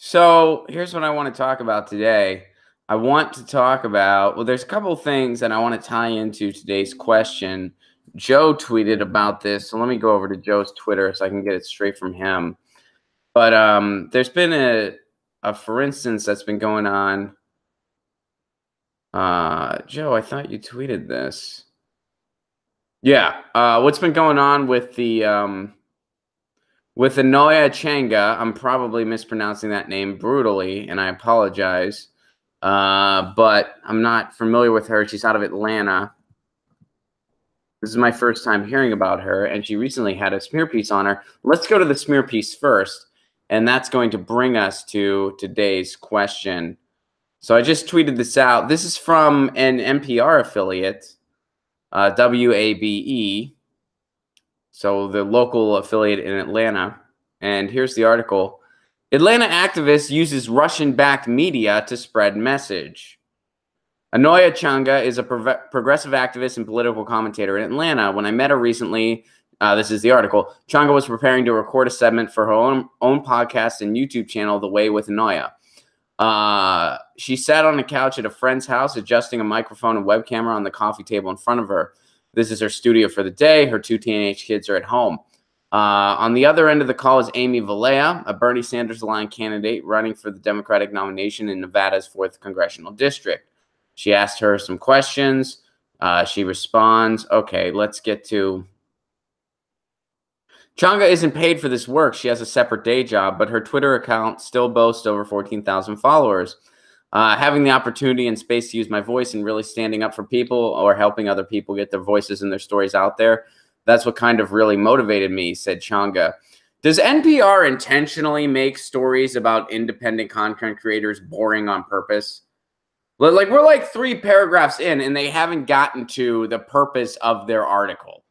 So here's what I want to talk about today. I want to talk about, well, there's a couple things that I want to tie into today's question. Joe tweeted about this, so let me go over to Joe's Twitter so I can get it straight from him. But there's been a for instance that's been going on. Joe, I thought you tweeted this. Yeah, what's been going on with the with Anoya Changa? I'm probably mispronouncing that name brutally, and I apologize. But I'm not familiar with her. She's out of Atlanta. This is my first time hearing about her, and she recently had a smear piece on her. Let's go to the smear piece first, and that's going to bring us to today's question. So I just tweeted this out. This is from an NPR affiliate, WABE, so the local affiliate in Atlanta. And here's the article. Atlanta activist uses Russian-backed media to spread message. Anoya Changa is a progressive activist and political commentator in Atlanta. When I met her recently, this is the article, Changa was preparing to record a segment for her own podcast and YouTube channel, The Way with Anoya. She sat on a couch at a friend's house, adjusting a microphone and web camera on the coffee table in front of her. This is her studio for the day. Her two teenage kids are at home. On the other end of the call is Amy Valea, a Bernie Sanders-aligned candidate running for the Democratic nomination in Nevada's 4th Congressional District. She asked her some questions. She responds. Okay, let's get to... Changa isn't paid for this work. She has a separate day job, but her Twitter account still boasts over 14,000 followers. Having the opportunity and space to use my voice and really standing up for people or helping other people get their voices and their stories out there, that's what kind of really motivated me, said Changa. Does NPR intentionally make stories about independent content creators boring on purpose? Like, we're like 3 paragraphs in and they haven't gotten to the purpose of their article.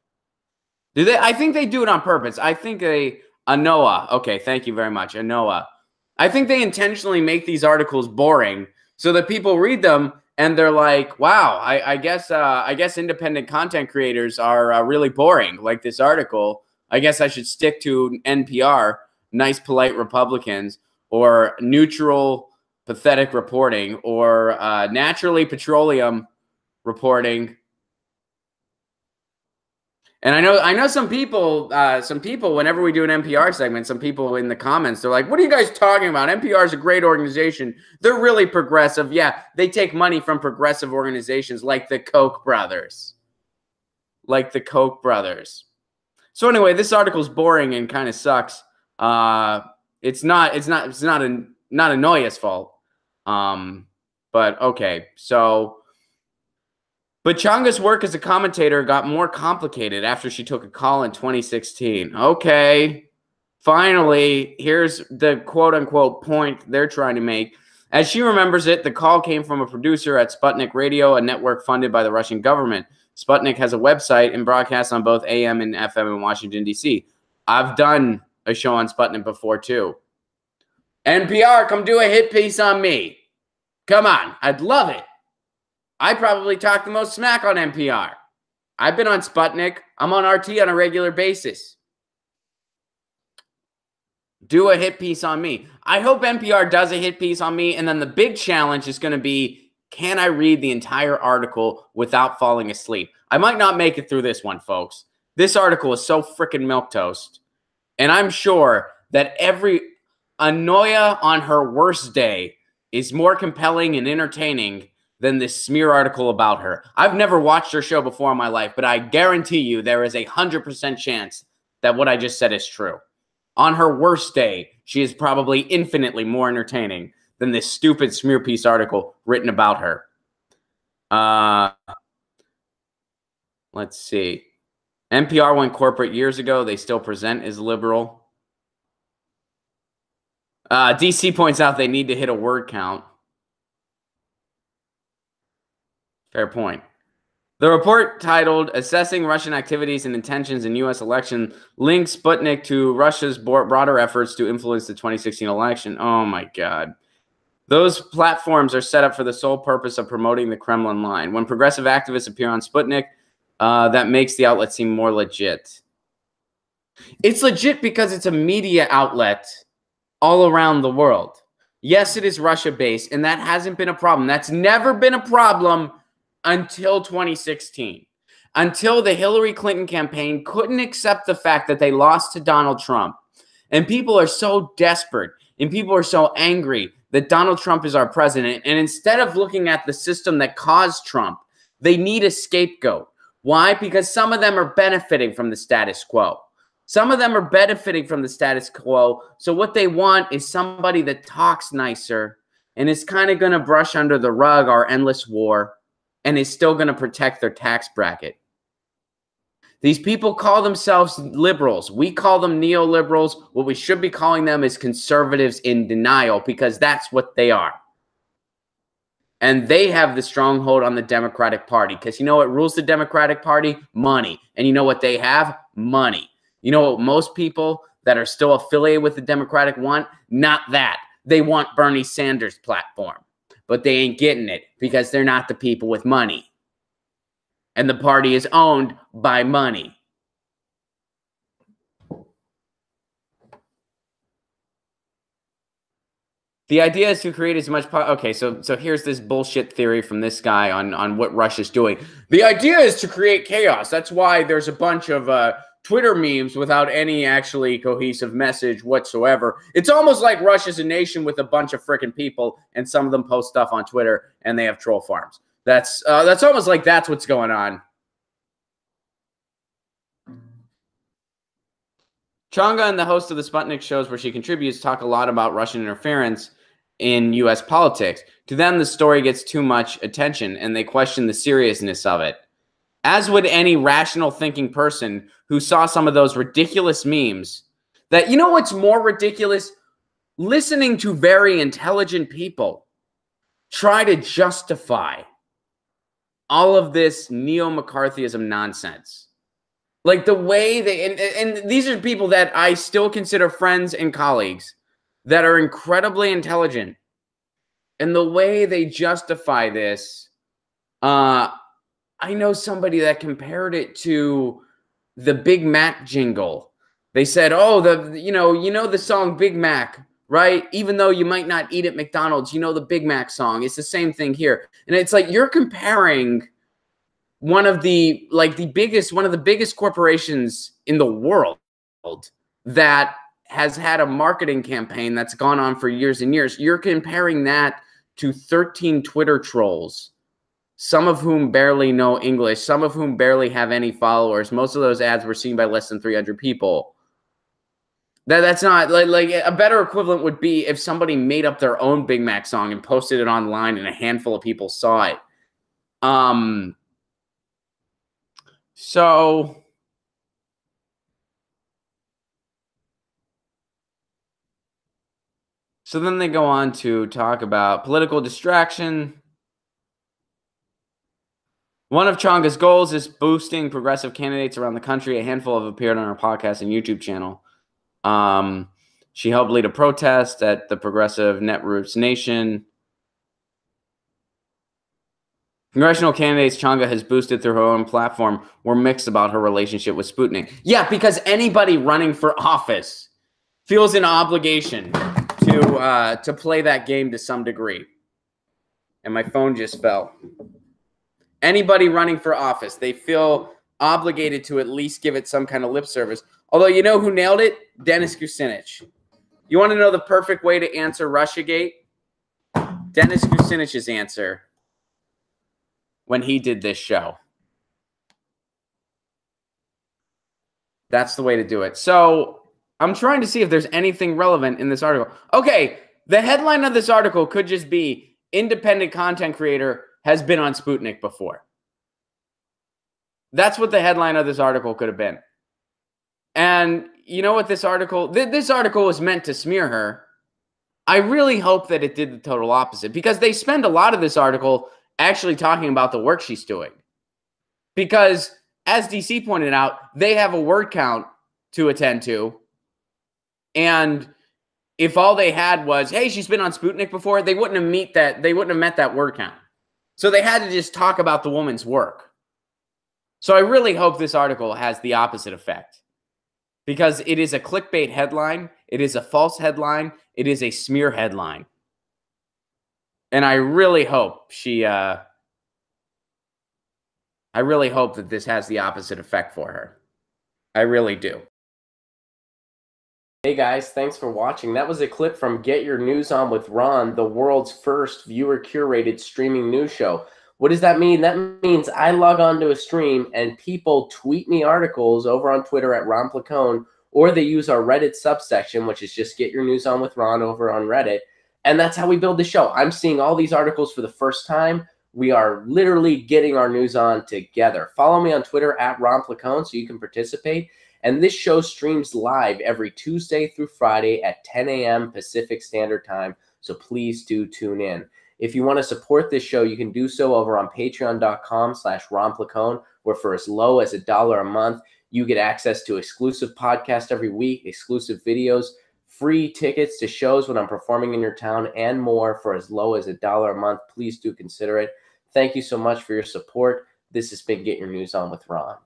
Do they? I think they do it on purpose. I think Anoa. Okay, thank you very much, Anoa. I think they intentionally make these articles boring so that people read them and they're like, "Wow, I guess independent content creators are really boring." Like this article, I guess I should stick to NPR, nice, polite Republicans, or neutral, pathetic reporting, or naturally petroleum reporting. And I know some people, whenever we do an NPR segment, some people in the comments, they're like, what are you guys talking about? NPR is a great organization. They're really progressive. Yeah, they take money from progressive organizations like the Koch brothers. Like the Koch brothers. So anyway, this article is boring and kind of sucks. It's not Anoya's fault. But okay, so... But Changa's work as a commentator got more complicated after she took a call in 2016. Okay, finally, here's the quote-unquote point they're trying to make. As she remembers it, the call came from a producer at Sputnik Radio, a network funded by the Russian government. Sputnik has a website and broadcasts on both AM and FM in Washington, D.C. I've done a show on Sputnik before, too. NPR, come do a hit piece on me. Come on, I'd love it. I probably talk the most smack on NPR. I've been on Sputnik. I'm on RT on a regular basis. Do a hit piece on me. I hope NPR does a hit piece on me, and then the big challenge is going to be, can I read the entire article without falling asleep? I might not make it through this one, folks. This article is so freaking milquetoast, and I'm sure that every Anoya on her worst day is more compelling and entertaining than this smear article about her. I've never watched her show before in my life, but I guarantee you there is 100% chance that what I just said is true. On her worst day, she is probably infinitely more entertaining than this stupid smear piece article written about her. Let's see. NPR went corporate years ago. They still present as liberal. DC points out they need to hit a word count. Fair point. The report titled Assessing Russian Activities and Intentions in U.S. Election links Sputnik to Russia's broader efforts to influence the 2016 election. Oh, my God. Those platforms are set up for the sole purpose of promoting the Kremlin line. When progressive activists appear on Sputnik, that makes the outlet seem more legit. It's legit because it's a media outlet all around the world. Yes, it is Russia-based, and that hasn't been a problem. That's never been a problem until 2016, until the Hillary Clinton campaign couldn't accept the fact that they lost to Donald Trump. And people are so desperate, and people are so angry that Donald Trump is our president. And instead of looking at the system that caused Trump, they need a scapegoat. Why? Because some of them are benefiting from the status quo. Some of them are benefiting from the status quo. So what they want is somebody that talks nicer and is kind of going to brush under the rug our endless war and is still going to protect their tax bracket. These people call themselves liberals. We call them neoliberals. What we should be calling them is conservatives in denial, because that's what they are. And they have the stronghold on the Democratic Party, because you know what rules the Democratic Party? Money. And you know what they have? Money. You know what most people that are still affiliated with the Democratic want? Not that. They want Bernie Sanders' platform. But they ain't getting it because they're not the people with money. And the party is owned by money. The idea is to create as much okay, so here's this bullshit theory from this guy on what Russia's doing. The idea is to create chaos. That's why there's a bunch of Twitter memes without any actually cohesive message whatsoever. It's almost like Russia's a nation with a bunch of freaking people, and some of them post stuff on Twitter, and they have troll farms. That's almost like that's what's going on. Changa and the host of the Sputnik shows where she contributes talk a lot about Russian interference in U.S. politics. To them, the story gets too much attention, and they question the seriousness of it. As would any rational thinking person who saw some of those ridiculous memes. That, you know what's more ridiculous? Listening to very intelligent people try to justify all of this neo-McCarthyism nonsense. Like the way they, and these are people that I still consider friends and colleagues that are incredibly intelligent. And the way they justify this, I know somebody that compared it to the Big Mac jingle. They said, oh, you know the song Big Mac, right? Even though you might not eat at McDonald's, you know the Big Mac song. It's the same thing here. And it's like you're comparing one of the biggest corporations in the world that has had a marketing campaign that's gone on for years and years. You're comparing that to 13 Twitter trolls, some of whom barely know English, some of whom barely have any followers. Most of those ads were seen by less than 300 people. That's not like a better equivalent would be if somebody made up their own Big Mac song and posted it online and a handful of people saw it. So then they go on to talk about political distraction. One of Changa's goals is boosting progressive candidates around the country. A handful have appeared on our podcast and YouTube channel. She helped lead a protest at the Progressive Netroots Nation. Congressional candidates Changa has boosted through her own platform were mixed about her relationship with Sputnik. Yeah, because anybody running for office feels an obligation to play that game to some degree. And my phone just fell. Anybody running for office, they feel obligated to at least give it some kind of lip service. Although, you know who nailed it? Dennis Kucinich. You want to know the perfect way to answer Russiagate? Dennis Kucinich's answer when he did this show. That's the way to do it. So I'm trying to see if there's anything relevant in this article. Okay, the headline of this article could just be independent content creator has been on Sputnik before. That's what the headline of this article could have been. And you know what this article was meant to smear her. I really hope that it did the total opposite, because they spend a lot of this article actually talking about the work she's doing. Because, as DC pointed out, they have a word count to attend to. And if all they had was, hey, she's been on Sputnik before, they wouldn't have met that word count. So they had to just talk about the woman's work. So I really hope this article has the opposite effect. Because it is a clickbait headline. It is a false headline. It is a smear headline. And I really hope I really hope that this has the opposite effect for her. I really do. Hey guys, thanks for watching. That was a clip from Get Your News On with Ron, the world's first viewer-curated streaming news show. What does that mean? That means I log on to a stream and people tweet me articles over on Twitter at Ron Placone, or they use our Reddit subsection, which is just Get Your News On with Ron over on Reddit. And that's how we build the show. I'm seeing all these articles for the first time. We are literally getting our news on together. Follow me on Twitter at Ron Placone so you can participate. And this show streams live every Tuesday through Friday at 10 a.m. Pacific Standard Time. So please do tune in. If you want to support this show, you can do so over on patreon.com/Ron Placone, where for as low as $1 a month, you get access to exclusive podcasts every week, exclusive videos, free tickets to shows when I'm performing in your town, and more for as low as $1 a month. Please do consider it. Thank you so much for your support. This has been Get Your News On with Ron.